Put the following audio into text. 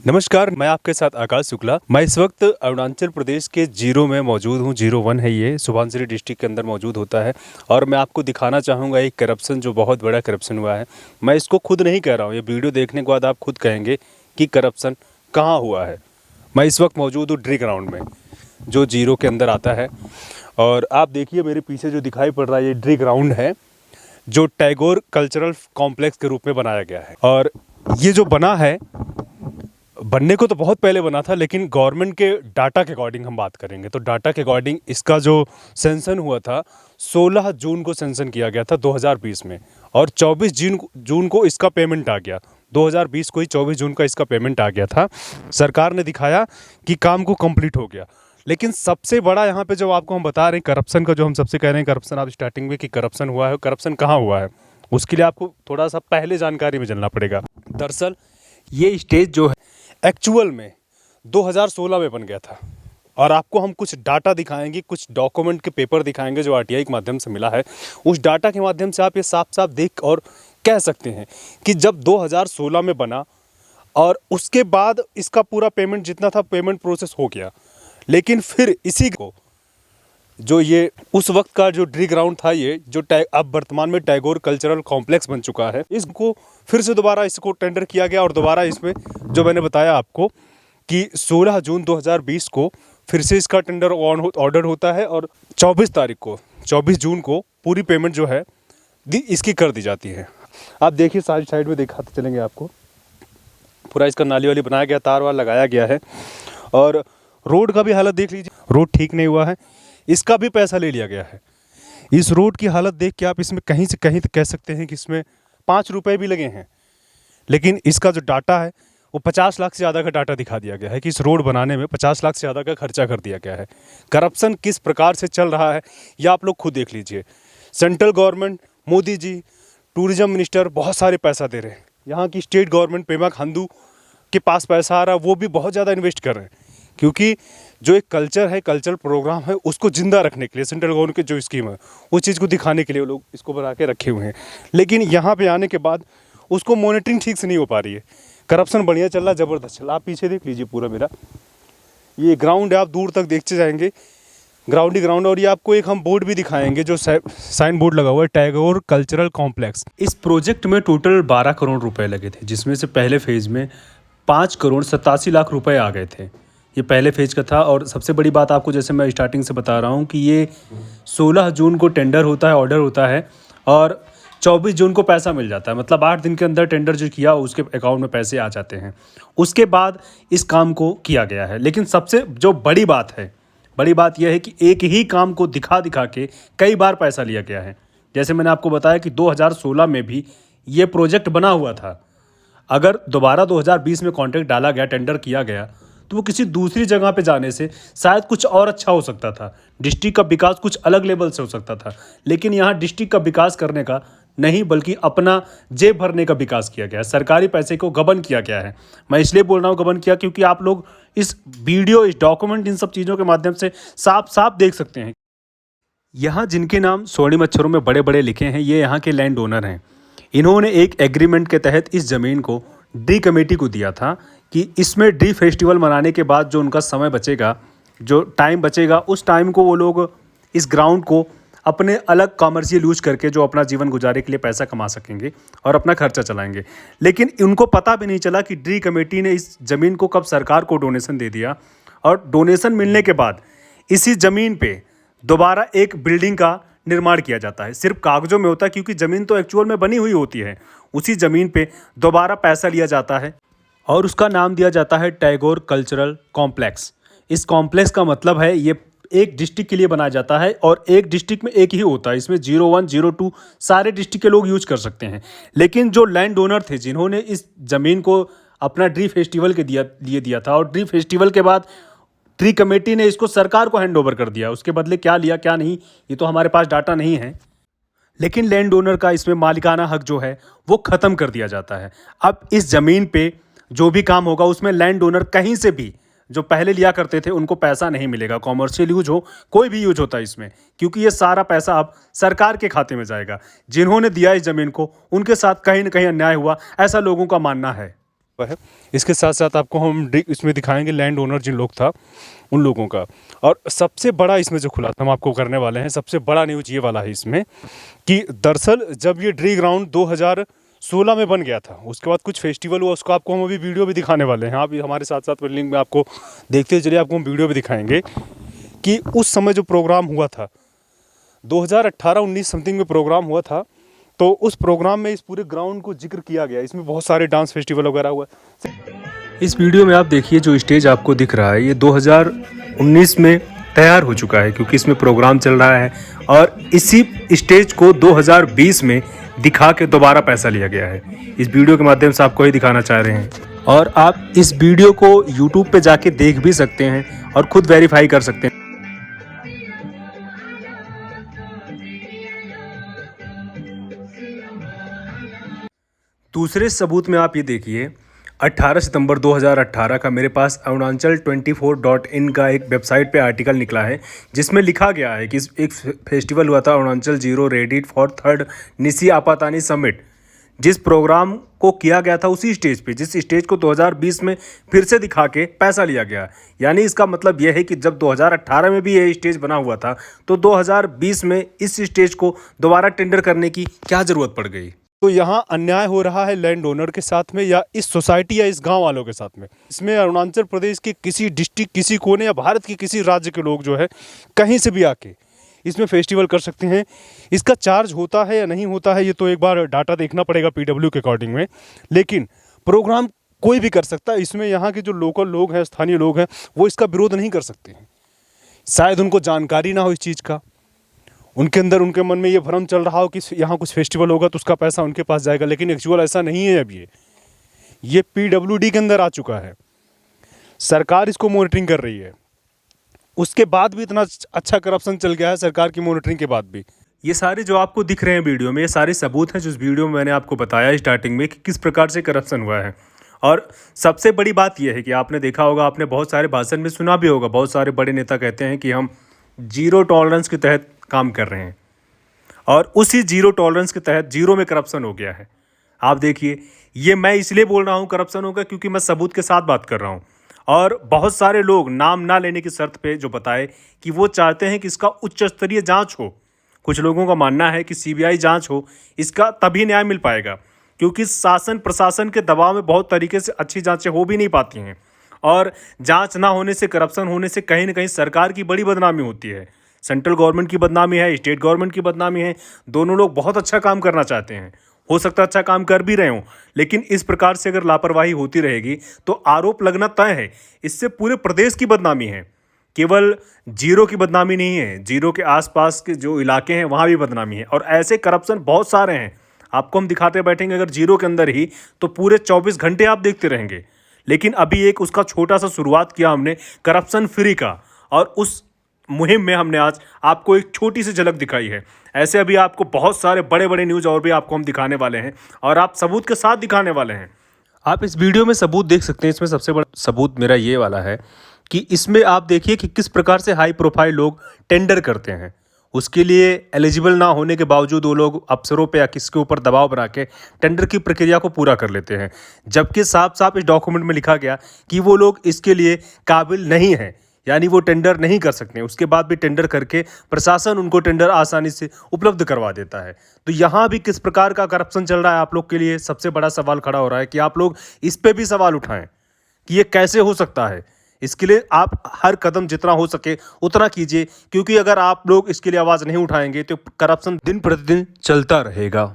नमस्कार, मैं आपके साथ आकाश शुक्ला। मैं इस वक्त अरुणाचल प्रदेश के जीरो में मौजूद हूँ। 01 है ये, सुबनसिरी डिस्ट्रिक्ट के अंदर मौजूद होता है। और मैं आपको दिखाना चाहूँगा एक करप्शन जो बहुत बड़ा करप्शन हुआ है। मैं इसको खुद नहीं कह रहा हूँ, ये वीडियो देखने के बाद आप खुद कहेंगे कि करप्शन कहाँ हुआ है। मैं इस वक्त मौजूद हूँ ड्री ग्राउंड में, जो जीरो के अंदर आता है। और आप देखिए मेरे पीछे जो दिखाई पड़ रहा है, ये ड्री ग्राउंड है जो टैगोर कल्चरल कॉम्प्लेक्स के रूप में बनाया गया है। और ये जो बना है, बनने को तो बहुत पहले बना था, लेकिन गवर्नमेंट के डाटा के अकॉर्डिंग हम बात करेंगे तो डाटा के अकॉर्डिंग इसका जो सेंसन हुआ था 16 जून को सेंसन किया गया था 2020 में। और 24 जून को इसका पेमेंट आ गया। 2020 को ही 24 जून का इसका पेमेंट आ गया था। सरकार ने दिखाया कि काम को कंप्लीट हो गया। लेकिन सबसे बड़ा यहाँ पे जो आपको हम बता रहे हैं करप्शन का, जो हम सबसे कह रहे हैं करप्शन, आप स्टार्टिंग में कि करप्शन हुआ है, करप्शन कहाँ हुआ है, उसके लिए आपको थोड़ा सा पहले जानकारी में चलना पड़ेगा। दरअसल ये स्टेज जो है एक्चुअल में 2016 में बन गया था। और आपको हम कुछ डाटा दिखाएंगे, कुछ डॉक्यूमेंट के पेपर दिखाएंगे जो आरटीआई के माध्यम से मिला है। उस डाटा के माध्यम से आप ये साफ साफ देख और कह सकते हैं कि जब 2016 में बना और उसके बाद इसका पूरा पेमेंट जितना था पेमेंट प्रोसेस हो गया। लेकिन फिर इसी को जो ये उस वक्त का जो ड्री ग्राउंड था, ये जो अब वर्तमान में टैगोर कल्चरल कॉम्प्लेक्स बन चुका है, इसको फिर से दोबारा इसको टेंडर किया गया। और दोबारा इसमें जो मैंने बताया आपको कि 16 जून 2020 को फिर से इसका टेंडर ऑर्डर होता है और 24 जून को पूरी पेमेंट जो है इसकी कर दी जाती है। आप देखिए साइड में दिखाते चलेंगे आपको, पूरा इसका नाली वाली बनाया गया, तार वार लगाया गया है। और रोड का भी हालत देख लीजिए, रोड ठीक नहीं हुआ है, इसका भी पैसा ले लिया गया है। इस रोड की हालत देख के आप इसमें कहीं से कहीं कह सकते हैं कि इसमें 5 रुपए भी लगे हैं। लेकिन इसका जो डाटा है वो 50 लाख से ज़्यादा का डाटा दिखा दिया गया है कि इस रोड बनाने में 50 लाख से ज़्यादा का खर्चा कर दिया गया है। करप्शन किस प्रकार से चल रहा है ये आप लोग खुद देख लीजिए। Central government, Modi ji, tourism minister बहुत सारे पैसा दे रहे हैं। यहाँ की स्टेट गवर्नमेंट पेमा खांडू के पास पैसा आ रहा है, वो भी बहुत ज़्यादा इन्वेस्ट कर रहे हैं। क्योंकि जो एक कल्चर है, कल्चरल प्रोग्राम है, उसको ज़िंदा रखने के लिए सेंट्रल गवर्नमेंट की जो स्कीम है उस चीज़ को दिखाने के लिए वो लोग इसको बना के रखे हुए हैं। लेकिन यहाँ पे आने के बाद उसको मॉनिटरिंग ठीक से नहीं हो पा रही है। करप्शन बढ़िया चल रहा है, ज़बरदस्त चल रहा है। आप पीछे देख लीजिए, पूरा मेरा ये ग्राउंड है, आप दूर तक देखते जाएंगे, ग्राउंड ही ग्राउंड। और ये आपको एक हम बोर्ड भी दिखाएंगे जो साइन बोर्ड लगा हुआ है, टैगोर कल्चरल कॉम्प्लेक्स। इस प्रोजेक्ट में टोटल 12 करोड़ रुपए लगे थे, जिसमें से पहले फेज़ में 5,87,00,000 रुपए आ गए थे। ये पहले फेज का था। और सबसे बड़ी बात आपको, जैसे मैं स्टार्टिंग से बता रहा हूँ कि ये 16 जून को टेंडर होता है, ऑर्डर होता है, और 24 जून को पैसा मिल जाता है। मतलब 8 दिन के अंदर टेंडर जो किया उसके अकाउंट में पैसे आ जाते हैं। उसके बाद इस काम को किया गया है। लेकिन सबसे जो बड़ी बात यह है कि एक ही काम को दिखा के कई बार पैसा लिया गया है। जैसे मैंने आपको बताया कि 2016 में भी ये प्रोजेक्ट बना हुआ था। अगर दोबारा 2020 में कॉन्ट्रैक्ट डाला गया, टेंडर किया गया, तो वो किसी दूसरी जगह पे जाने से शायद कुछ और अच्छा हो सकता था। डिस्ट्रिक्ट का विकास कुछ अलग लेवल से हो सकता था। लेकिन यहाँ डिस्ट्रिक्ट का विकास करने का नहीं, बल्कि अपना जेब भरने का विकास किया गया है। सरकारी पैसे को गबन किया गया है। मैं इसलिए बोल रहा हूँ गबन किया, क्योंकि आप लोग इस वीडियो, इस डॉक्यूमेंट, इन सब चीज़ों के माध्यम से साफ साफ देख सकते हैं। यहाँ जिनके नाम स्वर्णिम अक्षरों में बड़े बड़े लिखे हैं, ये यहाँ के लैंड ओनर हैं। इन्होंने एक एग्रीमेंट के तहत इस ज़मीन को डी कमेटी को दिया था कि इसमें डी फेस्टिवल मनाने के बाद जो उनका समय बचेगा, जो टाइम बचेगा, उस टाइम को वो लोग इस ग्राउंड को अपने अलग कॉमर्शियल यूज करके जो अपना जीवन गुजारे के लिए पैसा कमा सकेंगे और अपना खर्चा चलाएंगे। लेकिन उनको पता भी नहीं चला कि डी कमेटी ने इस ज़मीन को कब सरकार को डोनेशन दे दिया। और डोनेशन मिलने के बाद इसी ज़मीन पे दोबारा एक बिल्डिंग का निर्माण किया जाता है। सिर्फ कागजों में होता है, क्योंकि ज़मीन तो एक्चुअल में बनी हुई होती है। उसी ज़मीन पे दोबारा पैसा लिया जाता है और उसका नाम दिया जाता है टैगोर कल्चरल कॉम्प्लेक्स। इस कॉम्प्लेक्स का मतलब है ये एक डिस्ट्रिक्ट के लिए बनाया जाता है और एक डिस्ट्रिक्ट में एक ही होता है। इसमें 01, 02 सारे डिस्ट्रिक्ट के लोग यूज कर सकते हैं। लेकिन जो लैंड ओनर थे, जिन्होंने इस ज़मीन को अपना ड्री फेस्टिवल के लिए दिया था, और ड्री फेस्टिवल के बाद ट्री कमेटी ने इसको सरकार को हैंड ओवर कर दिया। उसके बदले क्या लिया क्या नहीं, ये तो हमारे पास डाटा नहीं है। लेकिन लैंड ओनर का इसमें मालिकाना हक जो है वो ख़त्म कर दिया जाता है। अब इस ज़मीन पे जो भी काम होगा उसमें लैंड ओनर कहीं से भी जो पहले लिया करते थे उनको पैसा नहीं मिलेगा। कॉमर्शियल यूज हो, कोई भी यूज होता है इसमें, क्योंकि ये सारा पैसा अब सरकार के खाते में जाएगा। जिन्होंने दिया इस ज़मीन को उनके साथ कहीं ना कहीं अन्याय हुआ, ऐसा लोगों का मानना है। है। इसके साथ साथ आपको हम इसमें दिखाएंगे लैंड ओनर जिन लोग था उन लोगों का। और सबसे बड़ा इसमें जो खुलासा हम आपको करने वाले हैं, सबसे बड़ा न्यूज़ ये वाला है इसमें कि दरअसल जब ये ड्री ग्राउंड 2016 में बन गया था, उसके बाद कुछ फेस्टिवल हुआ, उसको आपको हम अभी वीडियो भी दिखाने वाले हैं। आप भी हमारे साथ साथ लिंक में आपको देखते चलिए, आपको हम वीडियो भी दिखाएंगे कि उस समय जो प्रोग्राम हुआ था 2018-19 समथिंग में प्रोग्राम हुआ था। तो उस प्रोग्राम में इस पूरे ग्राउंड को जिक्र किया गया, इसमें बहुत सारे डांस फेस्टिवल वगैरह हुआ। इस वीडियो में आप देखिए जो स्टेज आपको दिख रहा है ये 2019 में तैयार हो चुका है, क्योंकि इसमें प्रोग्राम चल रहा है और इसी स्टेज को 2020 में दिखा के दोबारा पैसा लिया गया है। इस वीडियो के माध्यम से आपको ही दिखाना चाह रहे हैं और आप इस वीडियो को YouTube पे जाके देख भी सकते हैं और खुद वेरीफाई कर सकते हैं। दूसरे सबूत में आप ये देखिए 18 सितंबर 2018 का मेरे पास arunachal24.in का एक वेबसाइट पे आर्टिकल निकला है, जिसमें लिखा गया है कि एक फेस्टिवल हुआ था अरुणाचल जीरो रेडिट for third Nyishi Apatani summit, जिस प्रोग्राम को किया गया था उसी स्टेज पे, जिस स्टेज को 2020 में फिर से दिखा के पैसा लिया गया। यानी इसका मतलब यह है कि जब 2018 में भी ये स्टेज बना हुआ था तो 2020 में इस स्टेज को दोबारा टेंडर करने की क्या ज़रूरत पड़ गई। तो यहाँ अन्याय हो रहा है लैंड ओनर के साथ में या इस सोसाइटी या इस गांव वालों के साथ में। इसमें अरुणाचल प्रदेश के किसी डिस्ट्रिक्ट, किसी कोने या भारत के किसी राज्य के लोग जो है कहीं से भी आके इसमें फेस्टिवल कर सकते हैं। इसका चार्ज होता है या नहीं होता है ये तो एक बार डाटा देखना पड़ेगा PW के अकॉर्डिंग में, लेकिन प्रोग्राम कोई भी कर सकता है। इसमें यहाँ के जो लोकल लोग हैं, स्थानीय लोग हैं, वो इसका विरोध नहीं कर सकते हैं। शायद उनको जानकारी ना हो इस चीज़ का, उनके अंदर उनके मन में ये भ्रम चल रहा हो कि यहाँ कुछ फेस्टिवल होगा तो उसका पैसा उनके पास जाएगा, लेकिन एक्चुअल ऐसा नहीं है। अब ये PWD के अंदर आ चुका है, सरकार इसको मॉनिटरिंग कर रही है। उसके बाद भी इतना अच्छा करप्शन चल गया है सरकार की मॉनिटरिंग के बाद भी। ये सारे जो आपको दिख रहे हैं वीडियो में, ये सारे सबूत हैं जो इस वीडियो में मैंने आपको बताया स्टार्टिंग में कि किस प्रकार से करप्शन हुआ है। और सबसे बड़ी बात यह है कि आपने देखा होगा, आपने बहुत सारे भाषण में सुना भी होगा, बहुत सारे बड़े नेता कहते हैं कि हम जीरो टॉलरेंस के तहत काम कर रहे हैं और उसी जीरो टॉलरेंस के तहत जीरो में करप्शन हो गया है। आप देखिए, ये मैं इसलिए बोल रहा हूँ करप्शन होगा क्योंकि मैं सबूत के साथ बात कर रहा हूँ। और बहुत सारे लोग नाम ना लेने की शर्त पे जो बताए कि वो चाहते हैं कि इसका उच्च स्तरीय जांच हो। कुछ लोगों का मानना है कि CBI जांच हो, इसका तभी न्याय मिल पाएगा, क्योंकि शासन प्रशासन के दबाव में बहुत तरीके से अच्छी जांचें हो भी नहीं पाती हैं और जांच ना होने से, करप्शन होने से कहीं ना कहीं सरकार की बड़ी बदनामी होती है। सेंट्रल गवर्नमेंट की बदनामी है, स्टेट गवर्नमेंट की बदनामी है। दोनों लोग बहुत अच्छा काम करना चाहते हैं, हो सकता है अच्छा काम कर भी रहे हों, लेकिन इस प्रकार से अगर लापरवाही होती रहेगी तो आरोप लगना तय है। इससे पूरे प्रदेश की बदनामी है, केवल जीरो की बदनामी नहीं है, जीरो के आसपास के जो इलाके हैं वहाँ भी बदनामी है। और ऐसे करप्शन बहुत सारे हैं, आपको हम दिखाते बैठेंगे अगर जीरो के अंदर ही तो पूरे 24 घंटे आप देखते रहेंगे। लेकिन अभी एक उसका छोटा सा शुरुआत किया हमने करप्शन फ्री का, और उस मुहिम में हमने आज आपको एक छोटी सी झलक दिखाई है। ऐसे अभी आपको बहुत सारे बड़े बड़े न्यूज़ और भी आपको हम दिखाने वाले हैं और आप सबूत के साथ दिखाने वाले हैं। आप इस वीडियो में सबूत देख सकते हैं। इसमें सबसे बड़ा सबूत मेरा ये वाला है कि इसमें आप देखिए कि किस प्रकार से हाई प्रोफाइल लोग टेंडर करते हैं। उसके लिए एलिजिबल ना होने के बावजूद वो लोग अफसरों पे या किसके ऊपर दबाव बना के टेंडर की प्रक्रिया को पूरा कर लेते हैं, जबकि साफ साफ इस डॉक्यूमेंट में लिखा गया कि वो लोग इसके लिए काबिल नहीं हैं, यानी वो टेंडर नहीं कर सकते। उसके बाद भी टेंडर करके प्रशासन उनको टेंडर आसानी से उपलब्ध करवा देता है। तो यहाँ भी किस प्रकार का करप्शन चल रहा है, आप लोग के लिए सबसे बड़ा सवाल खड़ा हो रहा है कि आप लोग इस पे भी सवाल उठाएं कि ये कैसे हो सकता है। इसके लिए आप हर कदम जितना हो सके उतना कीजिए, क्योंकि अगर आप लोग इसके लिए आवाज़ नहीं उठाएंगे तो करप्शन दिन प्रतिदिन चलता रहेगा।